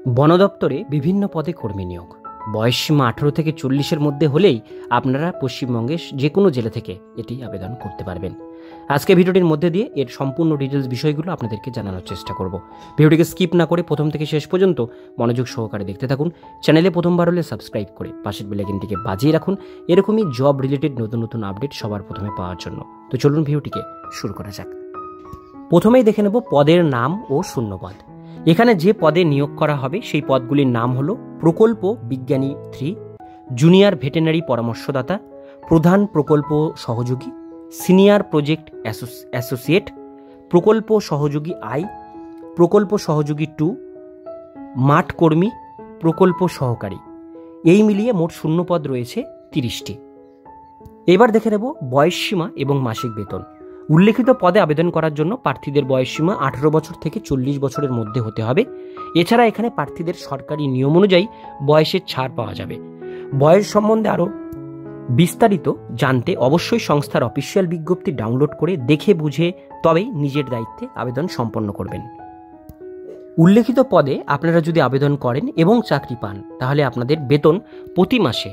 বন দপ্তরে বিভিন্ন পদে কর্মী নিয়োগ। বয়সসীমা 18 থেকে 40-এর মধ্যে হলেই আপনারা পশ্চিমবঙ্গের যে কোনো জেলা থেকে এটি আবেদন করতে পারবেন। আজকে ভিডিওটির মধ্যে দিয়ে এর সম্পূর্ণ ডিটেলস বিষয়গুলো আপনাদেরকে জানানোর চেষ্টা করব। ভিডিওটিকে স্কিপ না করে প্রথম থেকে শেষ পর্যন্ত মনোযোগ সহকারে দেখতে থাকুন। চ্যানেলে প্রথমবার হলে সাবস্ক্রাইব করে পাশের বেল আইকনটিকে বাজিয়ে রাখুন এরকমই জব রিলেটেড নতুন নতুন আপডেট সবার প্রথমে পাওয়ার জন্য। তো চলুন ভিডিওটিকে শুরু করা যাক। প্রথমেই দেখে নেব পদের নাম ও শূন্যপদ। এখানে যে পদে নিয়োগ করা হবে সেই পদগুলির নাম হলো প্রকল্প বিজ্ঞানী 3, জুনিয়র ভেটেরিনারি পরামর্শদাতা, প্রধান প্রকল্প সহযোগী, সিনিয়র প্রজেক্ট অ্যাসোসিয়েট, প্রকল্প সহযোগী I, প্রকল্প সহযোগী 2, মাঠ কর্মী, প্রকল্প সহকারী। এই মিলিয়ে মোট শূন্যপদ রয়েছে 30টি। এবার দেখে নেব বয়সসীমা এবং মাসিক বেতন। উল্লেখিত পদে আবেদন করার জন্য প্রার্থীদের বয়সসীমা 18 বছর থেকে 40 বছরের মধ্যে হতে হবে। এছাড়া এখানে প্রার্থীদের সরকারি নিয়ম অনুযায়ী বয়সের ছাড় পাওয়া যাবে। বয়স সম্বন্ধে আরও বিস্তারিত জানতে অবশ্যই সংস্থার অফিসিয়াল বিজ্ঞপ্তি ডাউনলোড করে দেখে বুঝে তবেই নিজের দায়িত্বে আবেদন সম্পন্ন করবেন। উল্লেখিত পদে আপনারা যদি আবেদন করেন এবং চাকরি পান তাহলে আপনাদের বেতন প্রতি মাসে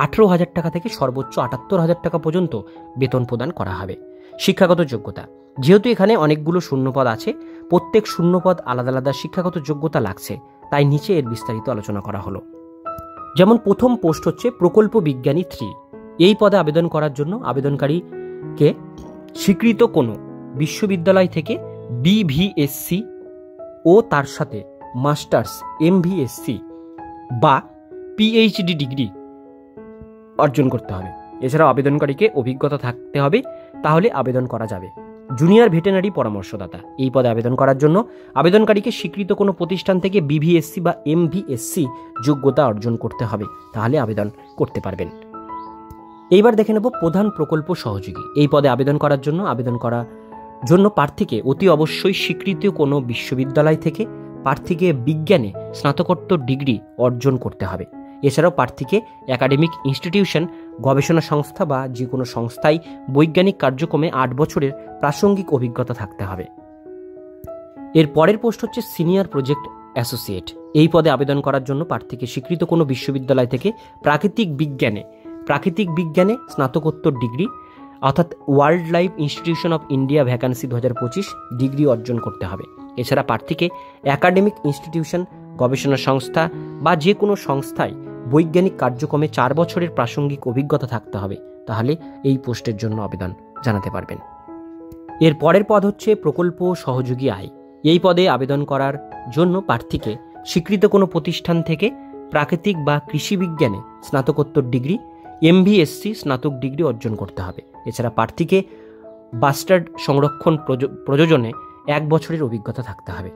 18,000 টাকা থেকে সর্বোচ্চ 78,000 টাকা পর্যন্ত বেতন প্রদান করা হবে। শিক্ষাগত যোগ্যতা, যেহেতু এখানে অনেকগুলো শূন্যপদ আছে, প্রত্যেক শূন্যপদ আলাদা আলাদা শিক্ষাগত যোগ্যতা লাগছে, তাই নিচে এর বিস্তারিত আলোচনা করা হলো। যেমন প্রথম পোস্ট হচ্ছে প্রকল্প বিজ্ঞানী 3। এই পদে আবেদন করার জন্য আবেদনকারীকে স্বীকৃত কোনো বিশ্ববিদ্যালয় থেকে BVSC ও তার সাথে মাস্টার্স, MVSC বা PhD ডিগ্রি অর্জন করতে হবে। এছাড়াও আবেদনকারীকে অভিজ্ঞতা থাকতে হবে, তাহলে আবেদন করা যাবে। জুনিয়র ভেটেরিনারি পরামর্শদাতা, এই পদে আবেদন করার জন্য আবেদনকারীকে স্বীকৃত কোনো প্রতিষ্ঠান থেকে BVSC বা MVSC যোগ্যতা অর্জন করতে হবে, তাহলে আবেদন করতে পারবেন। এইবার দেখে নেব প্রধান প্রকল্প সহযোগী। এই পদে আবেদন করার জন্য প্রার্থীকে অতি অবশ্যই স্বীকৃত কোনো বিশ্ববিদ্যালয় থেকে প্রার্থীকে বিজ্ঞানে স্নাতকোত্তর ডিগ্রি অর্জন করতে হবে। এছাড়াও প্রার্থীকে একাডেমিক ইনস্টিটিউশন, গবেষণা সংস্থা বা যে কোনো সংস্থায় বৈজ্ঞানিক কার্যক্রমে 8 বছরের প্রাসঙ্গিক অভিজ্ঞতা থাকতে হবে। এর পরের পোস্ট হচ্ছে সিনিয়র প্রজেক্ট অ্যাসোসিয়েট। এই পদে আবেদন করার জন্য প্রার্থীকে স্বীকৃত কোনো বিশ্ববিদ্যালয় থেকে প্রাকৃতিক বিজ্ঞানে স্নাতকোত্তর ডিগ্রি অর্থাৎ wild life institution of India vacancy 2025 degree অর্জন করতে হবে। এছাড়া প্রার্থীকে একাডেমিক ইনস্টিটিউশন, গবেষণা সংস্থা বা যে কোনো সংস্থায় বৈজ্ঞানিক কার্যক্রমে 4 বছরের প্রাসঙ্গিক অভিজ্ঞতা থাকতে হবে, তাহলে এই পোস্টের জন্য আবেদন জানাতে পারবেন। এর পরের পদ হচ্ছে প্রকল্প সহযোগী I। এই পদে আবেদন করার জন্য প্রার্থীকে স্বীকৃত কোনো প্রতিষ্ঠান থেকে প্রাকৃতিক বা কৃষি বিজ্ঞানে স্নাতকোত্তর ডিগ্রি, MVSC স্নাতক ডিগ্রি অর্জন করতে হবে। এছাড়া প্রার্থীকে বাস্টার্ড সংরক্ষণ প্রযোজনে 1 বছরের অভিজ্ঞতা থাকতে হবে।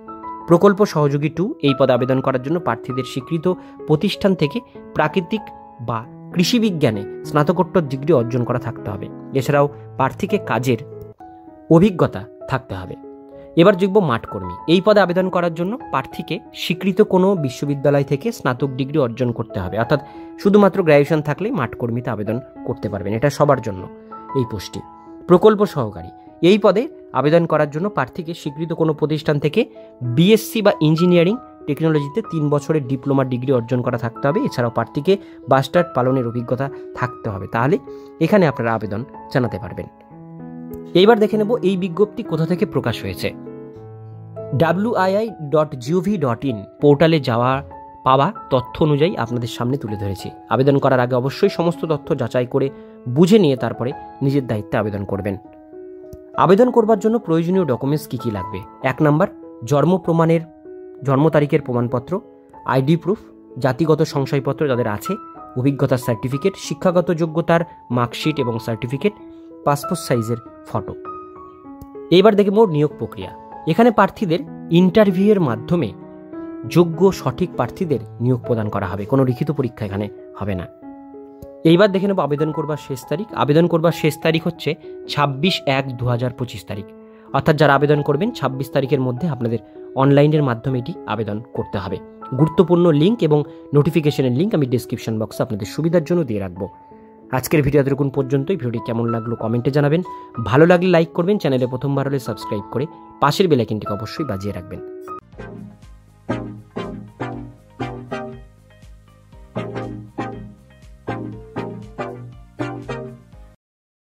প্রকল্প সহযোগী 2, এই পদে আবেদন করার জন্য প্রার্থীদের স্বীকৃত প্রতিষ্ঠান থেকে প্রাকৃতিক বা কৃষি বিজ্ঞানে স্নাতকোত্তর ডিগ্রি অর্জন করা থাকতে হবে। এছাড়াও প্রার্থীকে কাজের অভিজ্ঞতা থাকতে হবে। এবার দেখব মাঠ কর্মী। এই পদে আবেদন করার জন্য প্রার্থীকে স্বীকৃত কোনো বিশ্ববিদ্যালয় থেকে স্নাতক ডিগ্রি অর্জন করতে হবে, অর্থাৎ শুধুমাত্র গ্র্যাজুয়েশন থাকলেই মাঠ কর্মীতে আবেদন করতে পারবেন। এটা সবার জন্য এই পোস্টটি। প্রকল্প সহকারী, এই পদে আবেদন করার জন্য প্রার্থীকে স্বীকৃত কোনো প্রতিষ্ঠান থেকে BSc বা ইঞ্জিনিয়ারিং টেকনোলজিতে 3 বছরের ডিপ্লোমা ডিগ্রি অর্জন করা থাকতে হবে। এছাড়াও প্রার্থীকে বাস্টার্ড পালনের অভিজ্ঞতা থাকতে হবে, তাহলে এখানে আপনারা আবেদন জানাতে পারবেন। এইবার দেখে নেব এই বিজ্ঞপ্তি কোথা থেকে প্রকাশ হয়েছে। wii.gov.in পোর্টালে পাওয়া তথ্য অনুযায়ী আপনাদের সামনে তুলে ধরেছি। আবেদন করার আগে অবশ্যই সমস্ত তথ্য যাচাই করে বুঝে নিয়ে তারপরে নিজের দায়িত্বে আবেদন করবেন। আবেদন করবার জন্য প্রয়োজনীয় ডকুমেন্টস কী কী লাগবে? 1 নম্বর, জন্ম তারিখের প্রমাণপত্র, ID প্রুফ, জাতিগত শংসাপত্র যাদের আছে, অভিজ্ঞতার সার্টিফিকেট, শিক্ষাগত যোগ্যতার মার্কশিট এবং সার্টিফিকেট, পাসপোর্ট সাইজের ফটো। এইবার দেখব নিয়োগ প্রক্রিয়া। এখানে প্রার্থীদের ইন্টারভিউয়ের মাধ্যমে যোগ্য সঠিক প্রার্থীদের নিয়োগ প্রদান করা হবে, কোনো লিখিত পরীক্ষা এখানে হবে না। এইবার দেখে নেব আবেদন করবার শেষ তারিখ। আবেদন করবার শেষ তারিখ হচ্ছে 26/1/2025 তারিখ, অর্থাৎ যারা আবেদন করবেন 26 তারিখের মধ্যে আপনাদের অনলাইনের মাধ্যমে এটি আবেদন করতে হবে। গুরুত্বপূর্ণ লিঙ্ক এবং নোটিফিকেশনের লিঙ্ক আমি ডেসক্রিপশন বক্সে আপনাদের সুবিধার জন্য দিয়ে রাখবো। আজকের ভিডিও এতটুকুন পর্যন্তই। ভিডিওটি কেমন লাগলো কমেন্টে জানাবেন। ভালো লাগলে লাইক করবেন, চ্যানেলে প্রথমবার হলে সাবস্ক্রাইব করে পাশের বেল আইকনটিকে অবশ্যই বাজিয়ে রাখবেন।